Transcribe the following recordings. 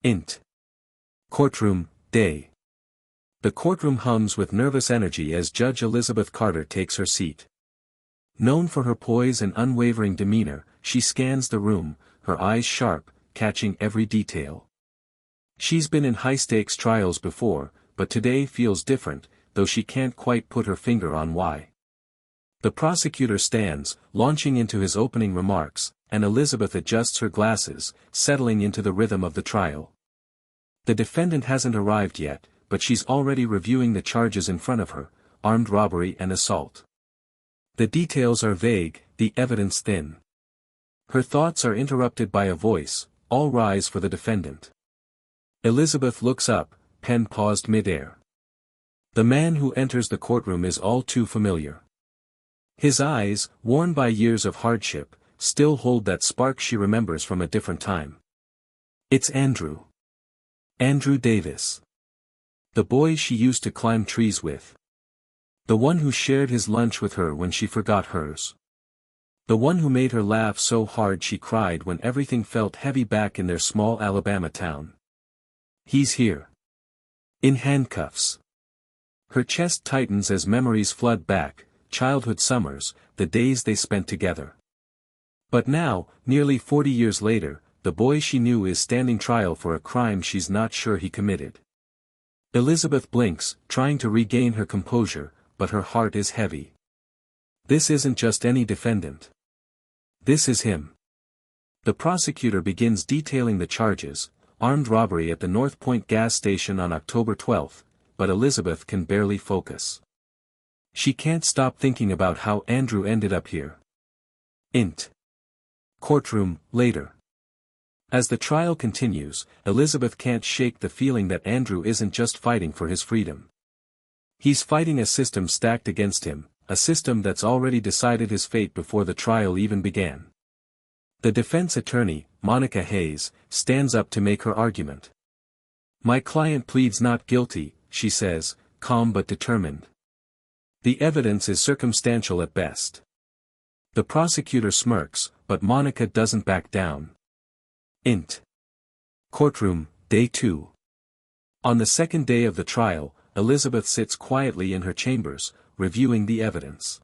Int. Courtroom, day. The courtroom hums with nervous energy as Judge Elizabeth Carter takes her seat. Known for her poise and unwavering demeanor, she scans the room, her eyes sharp, catching every detail. She's been in high-stakes trials before, but today feels different, though she can't quite put her finger on why. The prosecutor stands, launching into his opening remarks, and Elizabeth adjusts her glasses, settling into the rhythm of the trial. The defendant hasn't arrived yet, but she's already reviewing the charges in front of her: armed robbery and assault. The details are vague, the evidence thin. Her thoughts are interrupted by a voice: "All rise for the defendant." Elizabeth looks up, pen paused mid-air. The man who enters the courtroom is all too familiar. His eyes, worn by years of hardship, still hold that spark she remembers from a different time. It's Andrew. Andrew Davis. The boy she used to climb trees with. The one who shared his lunch with her when she forgot hers. The one who made her laugh so hard she cried when everything felt heavy back in their small Alabama town. He's here. In handcuffs. Her chest tightens as memories flood back, childhood summers, the days they spent together. But now, nearly 40 years later, the boy she knew is standing trial for a crime she's not sure he committed. Elizabeth blinks, trying to regain her composure, but her heart is heavy. This isn't just any defendant. This is him. The prosecutor begins detailing the charges: armed robbery at the North Point gas station on October 12, but Elizabeth can barely focus. She can't stop thinking about how Andrew ended up here. Int. Courtroom, later. As the trial continues, Elizabeth can't shake the feeling that Andrew isn't just fighting for his freedom. He's fighting a system stacked against him, a system that's already decided his fate before the trial even began. The defense attorney, Monica Hayes, stands up to make her argument. "My client pleads not guilty," she says, calm but determined. "The evidence is circumstantial at best." The prosecutor smirks, but Monica doesn't back down. Int. Courtroom, Day 2. On the second day of the trial, Elizabeth sits quietly in her chambers, reviewing the evidence.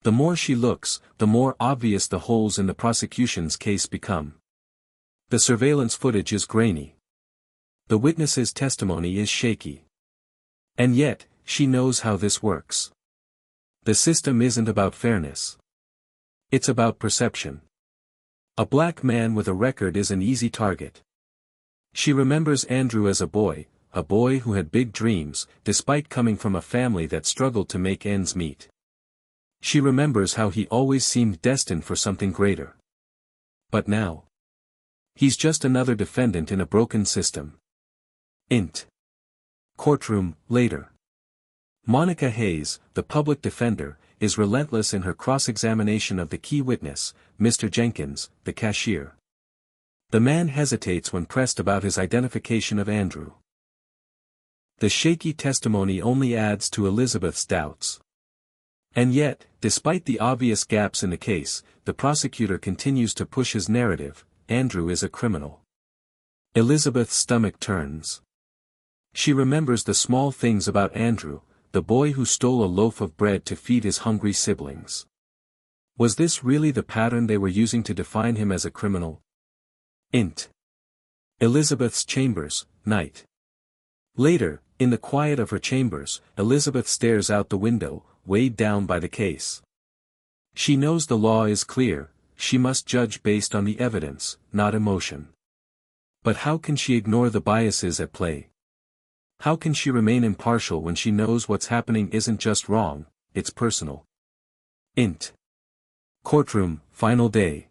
The more she looks, the more obvious the holes in the prosecution's case become. The surveillance footage is grainy. The witness's testimony is shaky. And yet, she knows how this works. The system isn't about fairness. It's about perception. A black man with a record is an easy target. She remembers Andrew as a boy who had big dreams, despite coming from a family that struggled to make ends meet. She remembers how he always seemed destined for something greater. But now, he's just another defendant in a broken system. Int. Courtroom, later. Monica Hayes, the public defender, is relentless in her cross-examination of the key witness, Mr. Jenkins, the cashier. The man hesitates when pressed about his identification of Andrew. The shaky testimony only adds to Elizabeth's doubts. And yet, despite the obvious gaps in the case, the prosecutor continues to push his narrative: Andrew is a criminal. Elizabeth's stomach turns. She remembers the small things about Andrew, the boy who stole a loaf of bread to feed his hungry siblings. Was this really the pattern they were using to define him as a criminal? Int. Elizabeth's chambers, night. Later, in the quiet of her chambers, Elizabeth stares out the window, weighed down by the case. She knows the law is clear: she must judge based on the evidence, not emotion. But how can she ignore the biases at play? How can she remain impartial when she knows what's happening isn't just wrong, it's personal? Int. Courtroom, final day.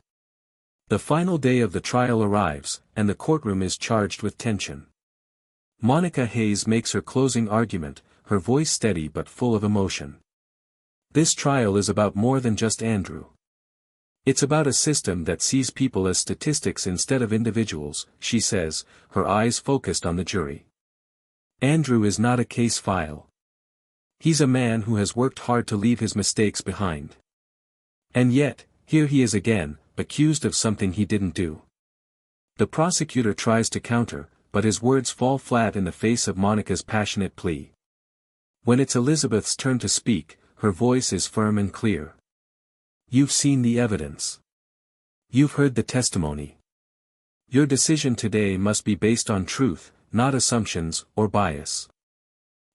The final day of the trial arrives, and the courtroom is charged with tension. Monica Hayes makes her closing argument, her voice steady but full of emotion. This trial is about more than just Andrew. It's about a system that sees people as statistics instead of individuals, she says, her eyes focused on the jury. Andrew is not a case file. He's a man who has worked hard to leave his mistakes behind. And yet, here he is again, accused of something he didn't do. The prosecutor tries to counter, but his words fall flat in the face of Monica's passionate plea. When it's Elizabeth's turn to speak, her voice is firm and clear. You've seen the evidence. You've heard the testimony. Your decision today must be based on truth, not assumptions or bias.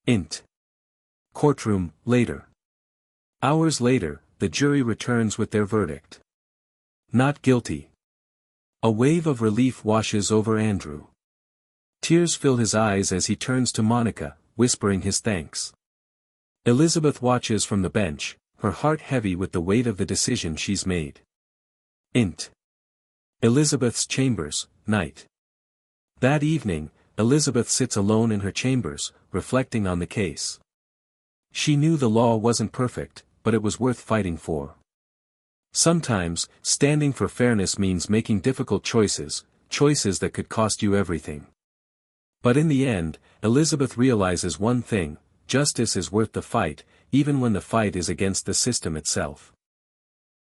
Int. Courtroom, later. Hours later, the jury returns with their verdict. Not guilty. A wave of relief washes over Andrew. Tears fill his eyes as he turns to Monica, whispering his thanks. Elizabeth watches from the bench, her heart heavy with the weight of the decision she's made. Int. Elizabeth's chambers, night. That evening, Elizabeth sits alone in her chambers, reflecting on the case. She knew the law wasn't perfect, but it was worth fighting for. Sometimes, standing for fairness means making difficult choices, choices that could cost you everything. But in the end, Elizabeth realizes one thing: justice is worth the fight, even when the fight is against the system itself.